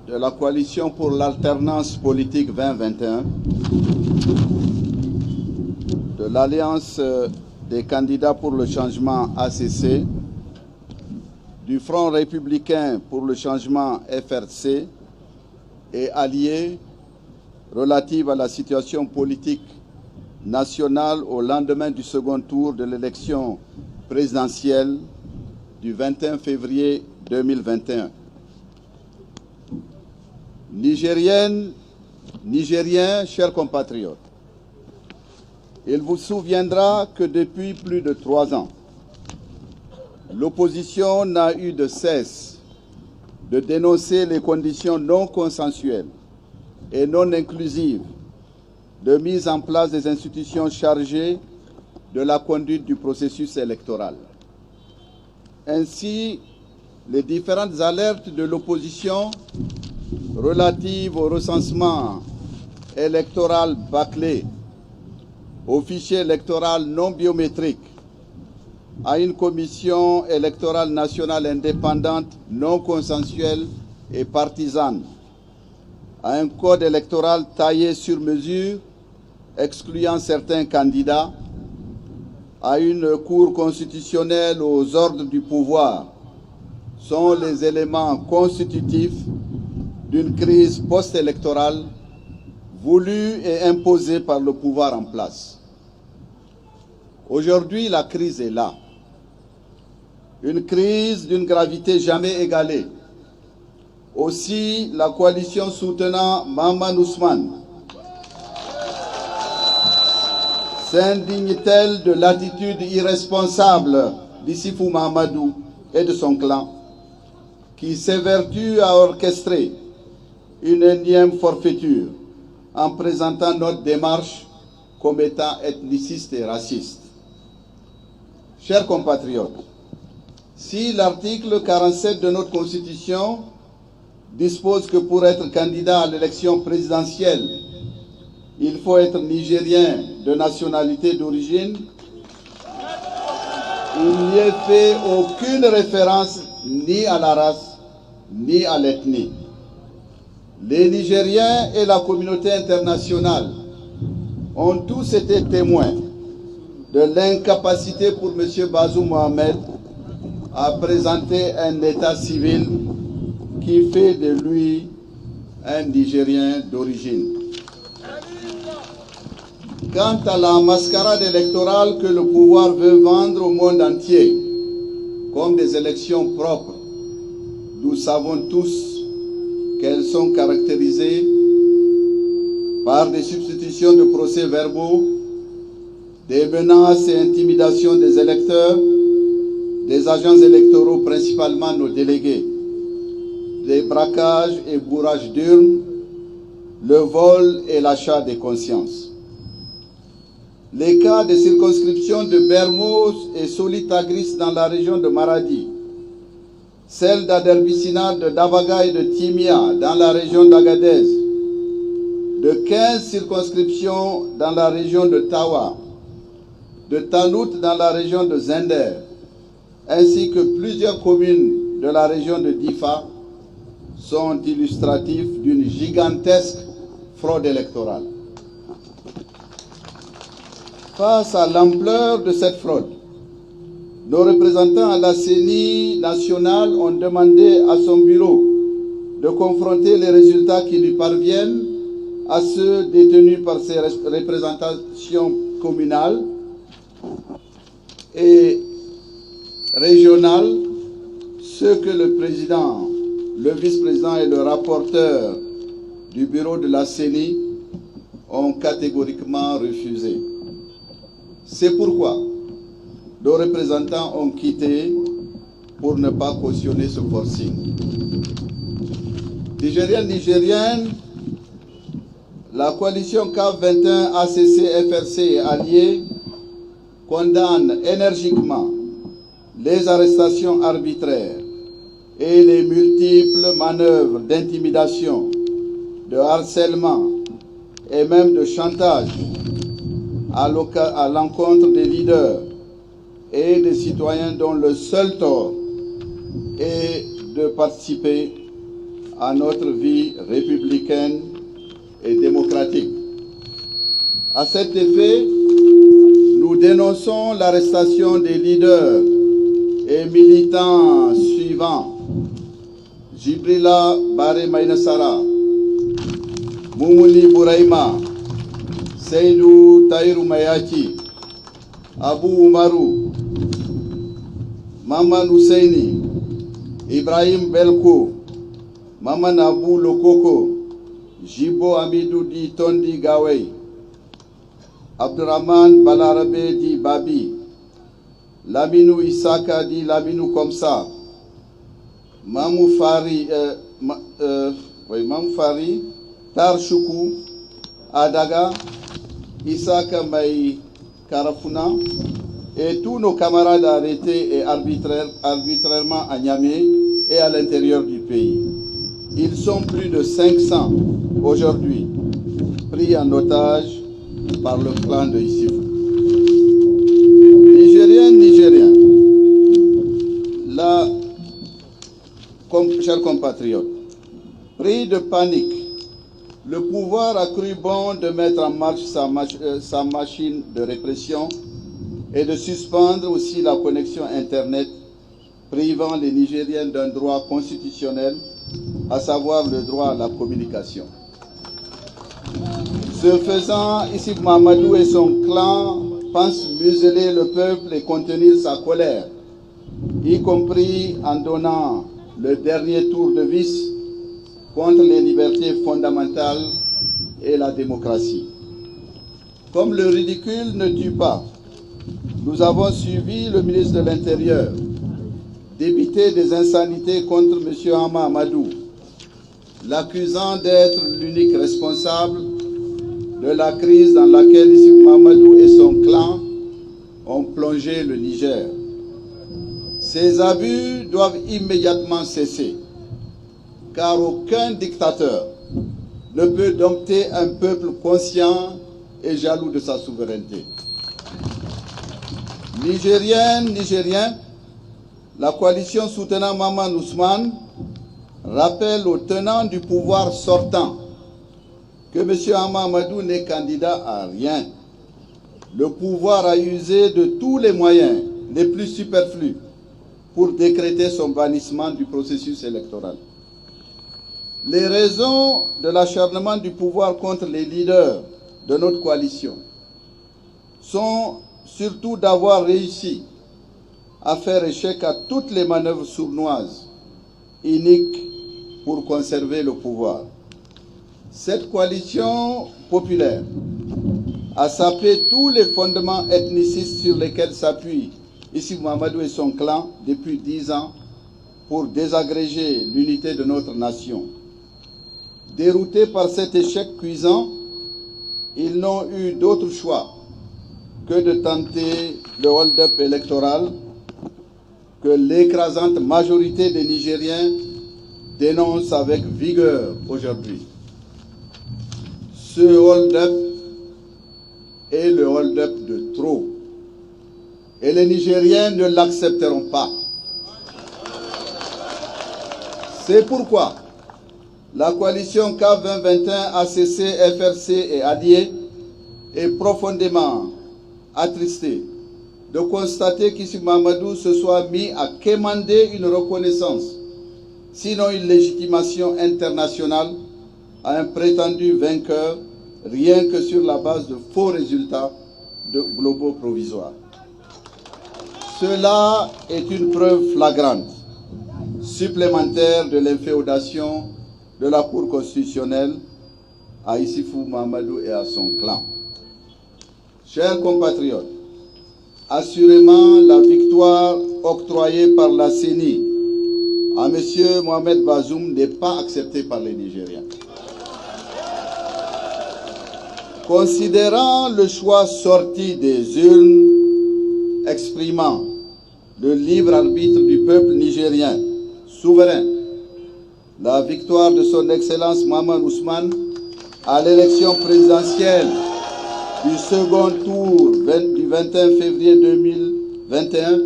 de la coalition pour l'alternance politique 2021, de l'Alliance des candidats pour le changement ACC, du Front républicain pour le changement FRC et alliés relative à la situation politique nationale au lendemain du second tour de l'élection présidentielle du 21 février 2021. Nigériennes, Nigériens, chers compatriotes, il vous souviendra que depuis plus de 3 ans, l'opposition n'a eu de cesse de dénoncer les conditions non consensuelles et non inclusives de mise en place des institutions chargées de la conduite du processus électoral. Ainsi, les différentes alertes de l'opposition relatives au recensement électoral bâclé, au fichier électoral non biométrique, à une commission électorale nationale indépendante, non consensuelle et partisane, à un code électoral taillé sur mesure, excluant certains candidats, à une cour constitutionnelle aux ordres du pouvoir, sont les éléments constitutifs d'une crise post-électorale voulue et imposée par le pouvoir en place. Aujourd'hui, la crise est là. Une crise d'une gravité jamais égalée. Aussi, la coalition soutenant Mahaman Ousmane s'indigne-t-elle de l'attitude irresponsable d'Issifou Mahamadou et de son clan, qui s'évertuent à orchestrer une énième forfaiture en présentant notre démarche comme étant ethniciste et raciste. Chers compatriotes, si l'article 47 de notre Constitution dispose que pour être candidat à l'élection présidentielle, il faut être nigérien de nationalité d'origine, il n'y est fait aucune référence ni à la race ni à l'ethnie. Les Nigériens et la communauté internationale ont tous été témoins de l'incapacité pour M. Bazoum Mohamed à présenter un état civil qui fait de lui un Nigérien d'origine. Quant à la mascarade électorale que le pouvoir veut vendre au monde entier comme des élections propres, nous savons tous qu'elles sont caractérisées par des substitutions de procès-verbaux, des menaces et intimidations des électeurs, des agents électoraux, principalement nos délégués, des braquages et bourrages d'urnes, le vol et l'achat des consciences. Les cas de circonscription de Bermos et Solitagris dans la région de Maradi, celle d'Aderbissina, de Dabaga et de Timia dans la région d'Agadez, de 15 circonscriptions dans la région de Tawa, de Tanout dans la région de Zender, ainsi que plusieurs communes de la région de Difa sont illustratifs d'une gigantesque fraude électorale. Face à l'ampleur de cette fraude, nos représentants à la CENI nationale ont demandé à son bureau de confronter les résultats qui lui parviennent à ceux détenus par ses représentations communales et régionales, ce que le président, le vice-président et le rapporteur du bureau de la CENI ont catégoriquement refusé. C'est pourquoi nos représentants ont quitté pour ne pas cautionner ce forcing. Nigériens, Nigériennes, la coalition CAF 21, ACC, FRC et alliés condamne énergiquement les arrestations arbitraires et les multiples manœuvres d'intimidation, de harcèlement et même de chantage à l'encontre des leaders et des citoyens dont le seul tort est de participer à notre vie républicaine et démocratique. À cet effet, nous dénonçons l'arrestation des leaders et militants suivants: Jibrila Bare Mainasara, Moumouni Bouraïma, Seydou Taïrou Mayaki, Abou Oumarou, Maman Husseini, Ibrahim Belko, Maman Abou Lokoko, Jibo Amidou Di Tondi Gawey, Abdurrahman Balarabe Di Babi, Laminou Isaka Di Laminou Komsa, Mamou Fari, Tar Choukou, Adaga, Isaka Maï Karafuna, et tous nos camarades arrêtés et arbitrairement à Niamey et à l'intérieur du pays. Ils sont plus de 500 aujourd'hui, pris en otage par le clan de Issifou. Nigériens, chers compatriotes, pris de panique, le pouvoir a cru bon de mettre en marche sa machine de répression et de suspendre aussi la connexion Internet, privant les Nigériens d'un droit constitutionnel, à savoir le droit à la communication. Ce faisant, Issif Mahamadou et son clan pensent museler le peuple et contenir sa colère, y compris en donnant le dernier tour de vis contre les libertés fondamentales et la démocratie. Comme le ridicule ne tue pas, nous avons suivi le ministre de l'Intérieur débiter des insanités contre M. Hama Amadou, l'accusant d'être l'unique responsable de la crise dans laquelle Issif Mahamadou et son clan ont plongé le Niger. Ces abus doivent immédiatement cesser, car aucun dictateur ne peut dompter un peuple conscient et jaloux de sa souveraineté. Nigériens, la coalition soutenant Maman Ousmane rappelle aux tenants du pouvoir sortant que M. Hama Amadou n'est candidat à rien. Le pouvoir a usé de tous les moyens les plus superflus pour décréter son bannissement du processus électoral. Les raisons de l'acharnement du pouvoir contre les leaders de notre coalition sont surtout d'avoir réussi à faire échec à toutes les manœuvres sournoises, iniques pour conserver le pouvoir. Cette coalition populaire a sapé tous les fondements ethnicistes sur lesquels s'appuie Issif Mahamadou et son clan depuis 10 ans pour désagréger l'unité de notre nation. Déroutés par cet échec cuisant, ils n'ont eu d'autre choix que de tenter le hold-up électoral que l'écrasante majorité des Nigériens dénonce avec vigueur aujourd'hui. Ce hold-up est le hold-up de trop. Et les Nigériens ne l'accepteront pas. C'est pourquoi la coalition CAF 2021, ACC, FRC et alliés est profondément attristé de constater qu'Issif Mahamadou se soit mis à quémander une reconnaissance, sinon une légitimation internationale, à un prétendu vainqueur, rien que sur la base de faux résultats globaux provisoires. Cela est une preuve flagrante, supplémentaire de l'inféodation de la Cour constitutionnelle à Issifou Mahamadou et à son clan. Chers compatriotes, assurément la victoire octroyée par la CENI à M. Mohamed Bazoum n'est pas acceptée par les Nigériens. Considérant le choix sorti des urnes exprimant le libre arbitre du peuple nigérien souverain, la victoire de son Excellence Maman Ousmane à l'élection présidentielle du second tour du 21 février 2021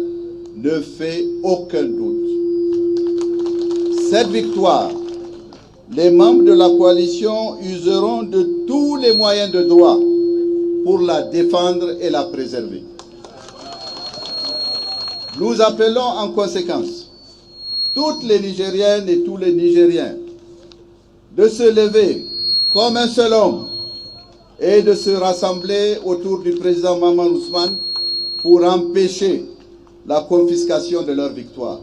ne fait aucun doute. Cette victoire les membres de la coalition useront de tous les moyens de droit pour la défendre et la préserver. Nous appelons en conséquence toutes les Nigériennes et tous les Nigériens de se lever comme un seul homme et de se rassembler autour du président Maman Ousmane pour empêcher la confiscation de leur victoire.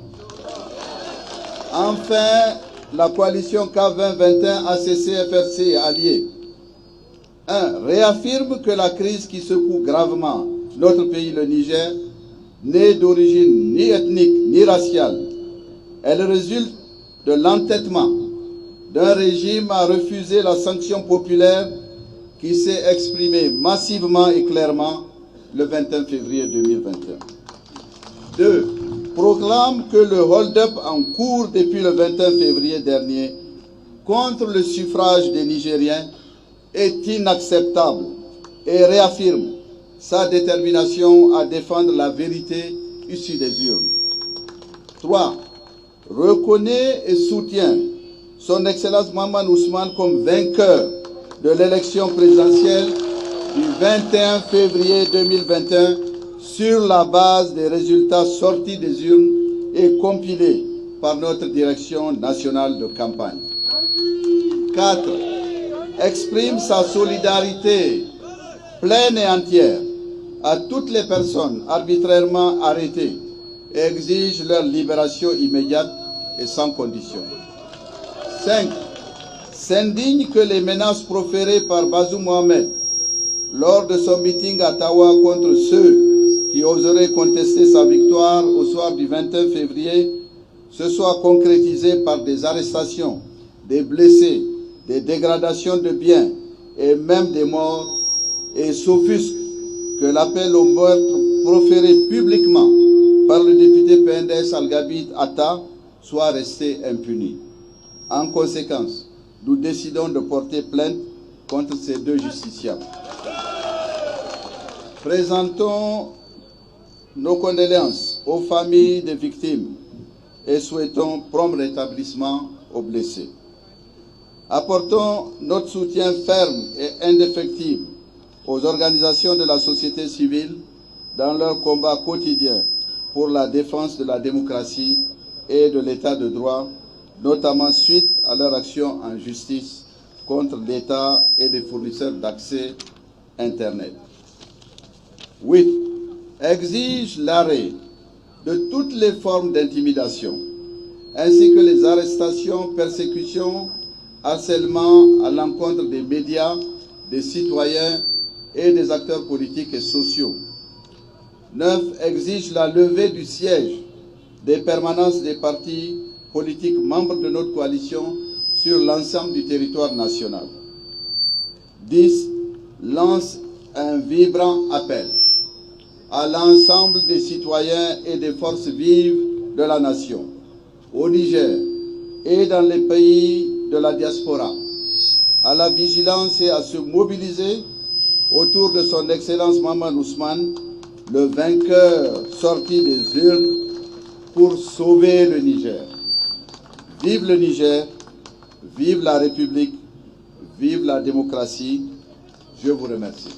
Enfin, la coalition K2021 ACC FRC et alliés 1. Réaffirme que la crise qui secoue gravement notre pays, le Niger, n'est d'origine ni ethnique ni raciale. Elle résulte de l'entêtement d'un régime à refuser la sanction populaire qui s'est exprimée massivement et clairement le 21 février 2021. 2. Proclame que le hold-up en cours depuis le 21 février dernier contre le suffrage des Nigériens est inacceptable et réaffirme sa détermination à défendre la vérité issue des urnes. 3. Reconnaît et soutient son Excellence Maman Ousmane comme vainqueur de l'élection présidentielle du 21 février 2021 sur la base des résultats sortis des urnes et compilés par notre direction nationale de campagne. 4. Exprime sa solidarité pleine et entière à toutes les personnes arbitrairement arrêtées et exige leur libération immédiate et sans condition. 5. S'indigne que les menaces proférées par Bazoum Mohamed lors de son meeting à Tawa contre ceux qui oseraient contester sa victoire au soir du 21 février se soient concrétisées par des arrestations, des blessés, des dégradations de biens et même des morts, et s'offusque que l'appel au meurtre proféré publiquement par le député PNDS Al-Gabid Atta soit resté impuni. En conséquence, nous décidons de porter plainte contre ces deux justiciables. Présentons nos condoléances aux familles des victimes et souhaitons prompt rétablissement aux blessés. Apportons notre soutien ferme et indéfectible aux organisations de la société civile dans leur combat quotidien pour la défense de la démocratie et de l'état de droit, notamment suite à leur action en justice contre l'État et les fournisseurs d'accès Internet. 8. Exige l'arrêt de toutes les formes d'intimidation, ainsi que les arrestations, persécutions, harcèlement à l'encontre des médias, des citoyens et des acteurs politiques et sociaux. 9. Exige la levée du siège des permanences des partis politiques membres de notre coalition sur l'ensemble du territoire national. 10. Lance un vibrant appel à l'ensemble des citoyens et des forces vives de la nation, au Niger et dans les pays de la diaspora, à la vigilance et à se mobiliser autour de son Excellence Maman Ousmane, le vainqueur sorti des urnes pour sauver le Niger. Vive le Niger, vive la République, vive la démocratie. Je vous remercie.